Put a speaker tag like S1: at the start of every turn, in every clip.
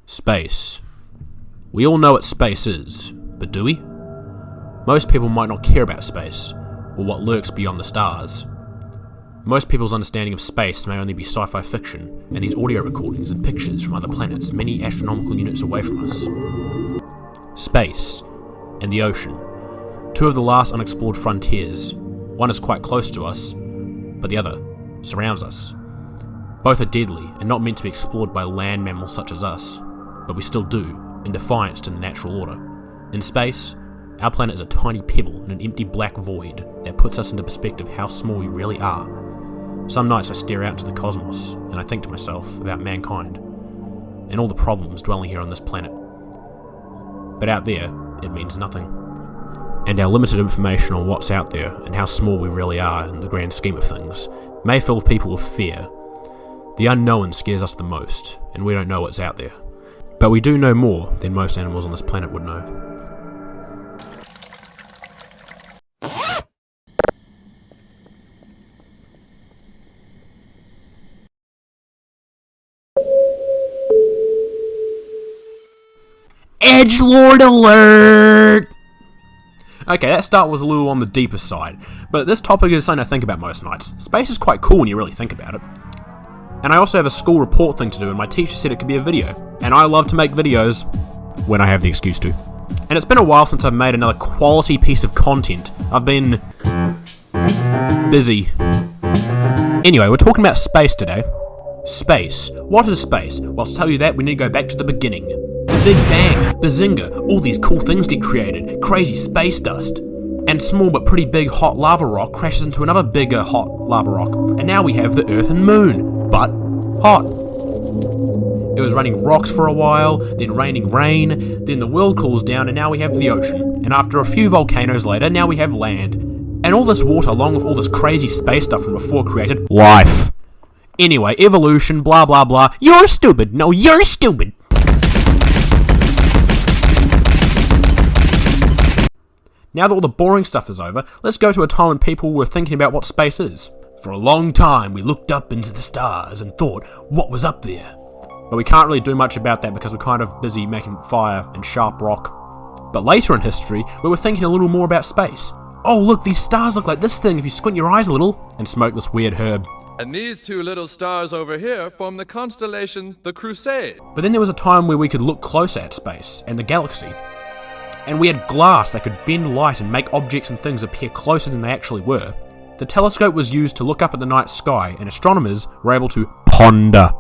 S1: Space. We all know what space is, but do we? Most people might not care about space, or what lurks beyond the stars. Most people's understanding of space may only be sci-fi fiction, and these audio recordings and pictures from other planets many astronomical units away from us. Space and the ocean. Two of the last unexplored frontiers. One is quite close to us, but the other surrounds us. Both are deadly and not meant to be explored by land mammals such as us, but we still do, in defiance to the natural order. In space, our planet is a tiny pebble in an empty black void that puts us into perspective how small we really are. Some nights I stare out into the cosmos and I think to myself about mankind and all the problems dwelling here on this planet. But out there, it means nothing. And our limited information on what's out there and how small we really are in the grand scheme of things may fill people with fear. The unknown scares us the most, and we don't know what's out there. But we do know more than most animals on this planet would know. Edgelord alert! Okay, that start was a little on the deeper side, but this topic is something I think about most nights. Space is quite cool when you really think about it. And I also have a school report thing to do, and my teacher said it could be a video. And I love to make videos when I have the excuse to. And it's been a while since I've made another quality piece of content. I've been busy. Anyway, we're talking about space today. Space. What is space? Well, to tell you that, we need to go back to the beginning. The Big Bang, Bazinga, all these cool things get created, crazy space dust. And small but pretty big hot lava rock crashes into another bigger hot lava rock. And now we have the Earth and Moon, but hot. It was raining rocks for a while, then raining rain, then the world cools down and now we have the ocean. And after a few volcanoes later, now we have land. And all this water along with all this crazy space stuff from before created life. Anyway, evolution, blah blah blah. You're stupid. No, you're stupid. Now that all the boring stuff is over, let's go to a time when people were thinking about what space is. For a long time, we looked up into the stars and thought, what was up there? But we can't really do much about that because we're kind of busy making fire and sharp rock. But later in history, we were thinking a little more about space. Oh look, these stars look like this thing if you squint your eyes a little, and smoke this weird herb.
S2: And these two little stars over here form the constellation the Crusade.
S1: But then there was a time where we could look closer at space and the galaxy. And we had glass that could bend light and make objects and things appear closer than they actually were. The telescope was used to look up at the night sky, and astronomers were able to ponder,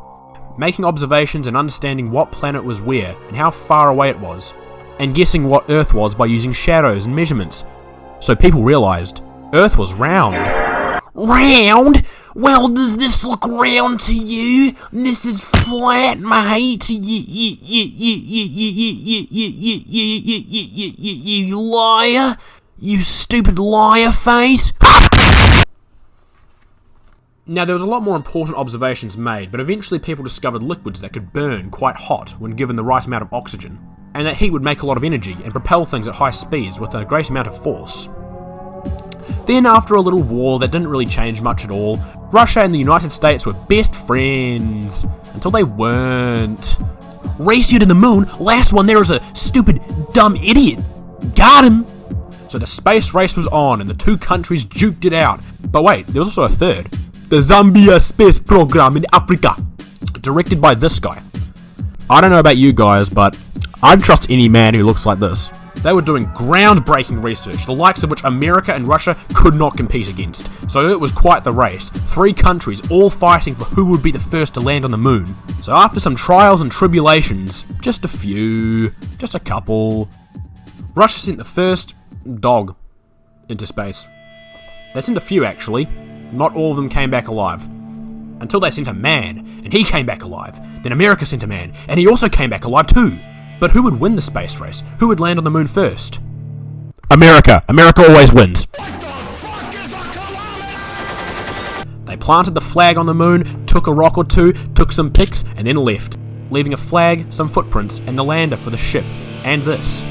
S1: making observations and understanding what planet was where and how far away it was, and guessing what Earth was by using shadows and measurements. So people realised Earth was round. Round? Well, does this look round to you? This is flat, mate. You liar. You stupid liar face. Now, there was a lot more important observations made, but eventually people discovered liquids that could burn quite hot when given the right amount of oxygen, and that heat would make a lot of energy and propel things at high speeds with a great amount of force. Then, after a little war that didn't really change much at all, Russia and the United States were best friends, until they weren't. Race you to the moon, last one there was a stupid, dumb idiot. Got him! So the space race was on, and the two countries duked it out. But wait, there was also a third. The Zambia Space Program in Africa, directed by this guy. I don't know about you guys, but I'd trust any man who looks like this. They were doing groundbreaking research, the likes of which America and Russia could not compete against. So it was quite the race. 3 countries all fighting for who would be the first to land on the moon. So after some trials and tribulations, just a couple, Russia sent the first dog into space. They sent a few actually. Not all of them came back alive. Until they sent a man, and he came back alive. Then America sent a man, and he also came back alive too. But who would win the space race? Who would land on the moon first? America! America always wins! They planted the flag on the moon, took a rock or two, took some pics, and then left, leaving a flag, some footprints, and the lander for the ship, and this.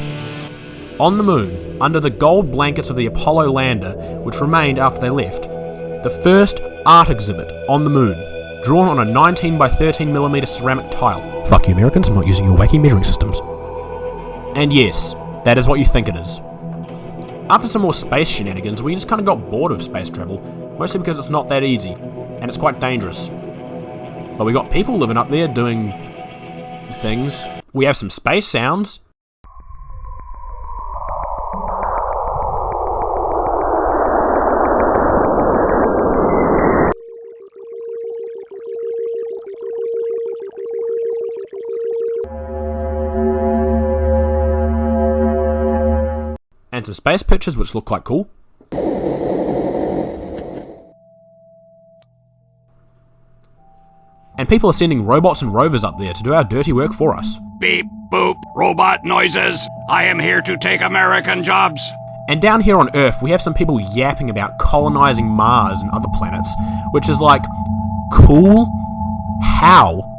S1: On the moon, under the gold blankets of the Apollo lander, which remained after they left, the first art exhibit on the moon, drawn on a 19 by 13mm ceramic tile. Fuck you Americans, I'm not using your wacky measuring systems. And yes, that is what you think it is. After some more space shenanigans, we just kind of got bored of space travel, mostly because it's not that easy, and it's quite dangerous. But we got people living up there doing things. We have some space sounds. And some space pictures which look quite cool. And people are sending robots and rovers up there to do our dirty work for us.
S3: Beep, boop, robot noises. I am here to take American jobs.
S1: And down here on Earth, we have some people yapping about colonizing Mars and other planets, which is like, cool? How?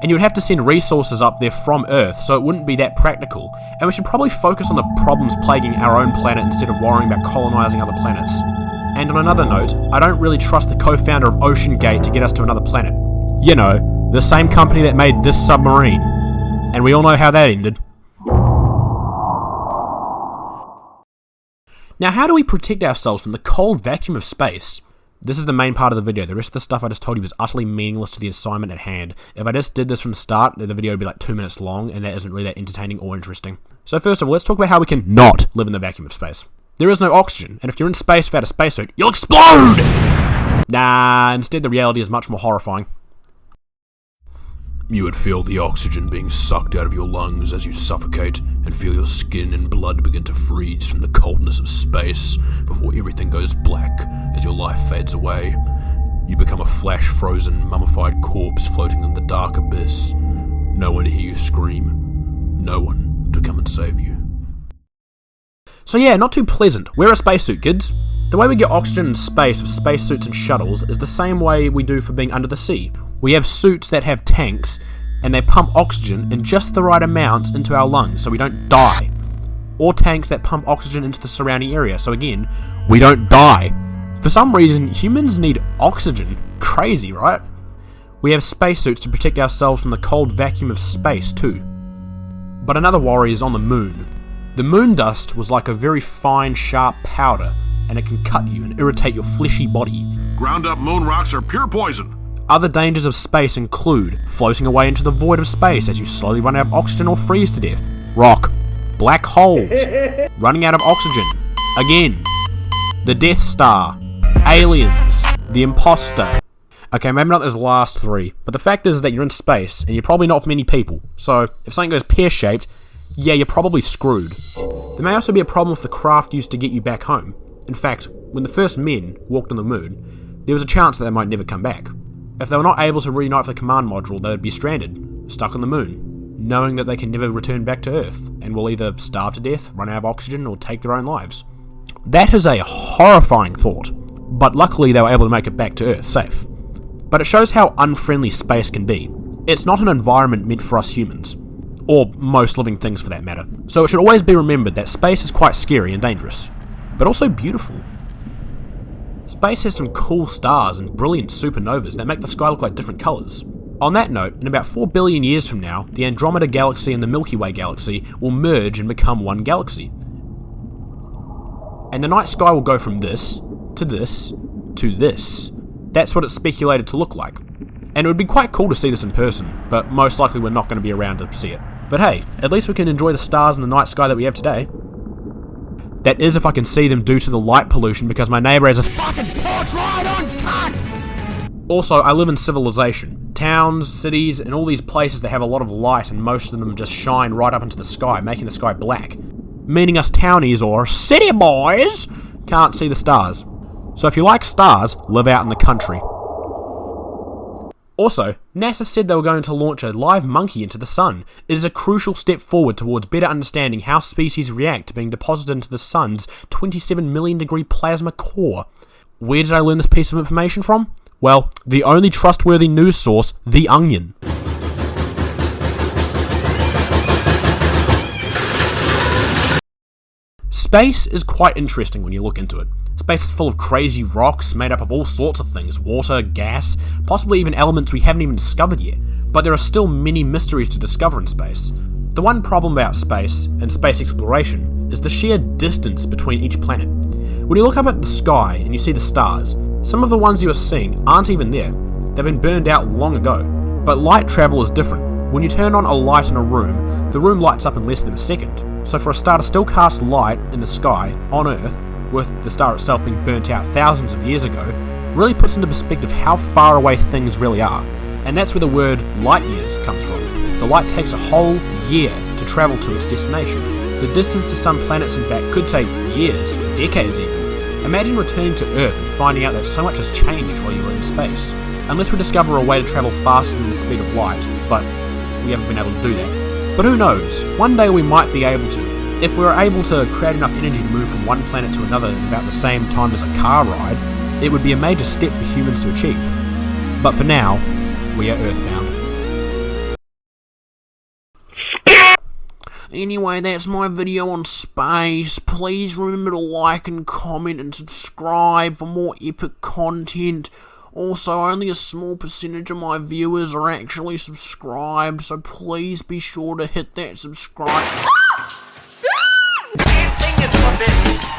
S1: And you would have to send resources up there from Earth, so it wouldn't be that practical. And we should probably focus on the problems plaguing our own planet instead of worrying about colonizing other planets. And on another note, I don't really trust the co-founder of OceanGate to get us to another planet. You know, the same company that made this submarine. And we all know how that ended. Now, how do we protect ourselves from the cold vacuum of space? This is the main part of the video. The rest of the stuff I just told you was utterly meaningless to the assignment at hand. If I just did this from the start, the video would be like 2 minutes long, and that isn't really that entertaining or interesting. So first of all, let's talk about how we can not live in the vacuum of space. There is no oxygen, and if you're in space without a spacesuit, you'll explode! Nah, instead the reality is much more horrifying. You would feel the oxygen being sucked out of your lungs as you suffocate, and feel your skin and blood begin to freeze from the coldness of space before everything goes black as your life fades away. You become a flash-frozen, mummified corpse floating in the dark abyss. No one to hear you scream. No one to come and save you. So yeah, not too pleasant. Wear a spacesuit, kids. The way we get oxygen in space with spacesuits and shuttles is the same way we do for being under the sea. We have suits that have tanks, and they pump oxygen in just the right amount into our lungs so we don't die. Or tanks that pump oxygen into the surrounding area, so again, we don't die. For some reason, humans need oxygen. Crazy, right? We have spacesuits to protect ourselves from the cold vacuum of space too. But another worry is on the moon. The moon dust was like a very fine, sharp powder, and it can cut you and irritate your fleshy body.
S4: Ground up moon rocks are pure poison.
S1: Other dangers of space include floating away into the void of space as you slowly run out of oxygen or freeze to death. Rock. Black holes. Running out of oxygen. Again. The Death Star. Aliens. The Imposter. Okay, maybe not those last three, but the fact is that you're in space and you're probably not with many people, so if something goes pear-shaped, yeah, you're probably screwed. There may also be a problem with the craft used to get you back home. In fact, when the first men walked on the moon, there was a chance that they might never come back. If they were not able to reunite with the command module, they would be stranded, stuck on the moon, knowing that they can never return back to Earth, and will either starve to death, run out of oxygen, or take their own lives. That is a horrifying thought, but luckily they were able to make it back to Earth safe. But it shows how unfriendly space can be. It's not an environment meant for us humans, or most living things for that matter, so it should always be remembered that space is quite scary and dangerous, but also beautiful. Space has some cool stars and brilliant supernovas that make the sky look like different colours. On that note, in about 4 billion years from now, the Andromeda Galaxy and the Milky Way Galaxy will merge and become one galaxy. And the night sky will go from this, to this, to this. That's what it's speculated to look like. And it would be quite cool to see this in person, but most likely we're not going to be around to see it. But hey, at least we can enjoy the stars in the night sky that we have today. That is if I can see them due to the light pollution because my neighbour has a fucking porch light uncut! Also, I live in civilization. Towns, cities, and all these places that have a lot of light and most of them just shine right up into the sky, making the sky black. Meaning us townies or city boys can't see the stars. So if you like stars, live out in the country. Also, NASA said they were going to launch a live monkey into the sun. It is a crucial step forward towards better understanding how species react to being deposited into the sun's 27 million degree plasma core. Where did I learn this piece of information from? Well, the only trustworthy news source, The Onion. Space is quite interesting when you look into it. Space is full of crazy rocks made up of all sorts of things, water, gas, possibly even elements we haven't even discovered yet. But there are still many mysteries to discover in space. The one problem about space and space exploration is the sheer distance between each planet. When you look up at the sky and you see the stars, some of the ones you are seeing aren't even there. They've been burned out long ago. But light travel is different. When you turn on a light in a room, the room lights up in less than a second. So for a star to still cast light in the sky on Earth, with the star itself being burnt out thousands of years ago, really puts into perspective how far away things really are. And that's where the word light years comes from. The light takes a whole year to travel to its destination. The distance to some planets, in fact, could take years, decades even. Imagine returning to Earth and finding out that so much has changed while you were in space. Unless we discover a way to travel faster than the speed of light, but we haven't been able to do that. But who knows, one day we might be able to. If we were able to create enough energy to move from one planet to another in about the same time as a car ride, it would be a major step for humans to achieve. But for now, we are Earthbound. Anyway, that's my video on space. Please remember to like and comment and subscribe for more epic content. Also, only a small percentage of my viewers are actually subscribed, so please be sure to hit that subscribe.
S5: Dancing is forbidden.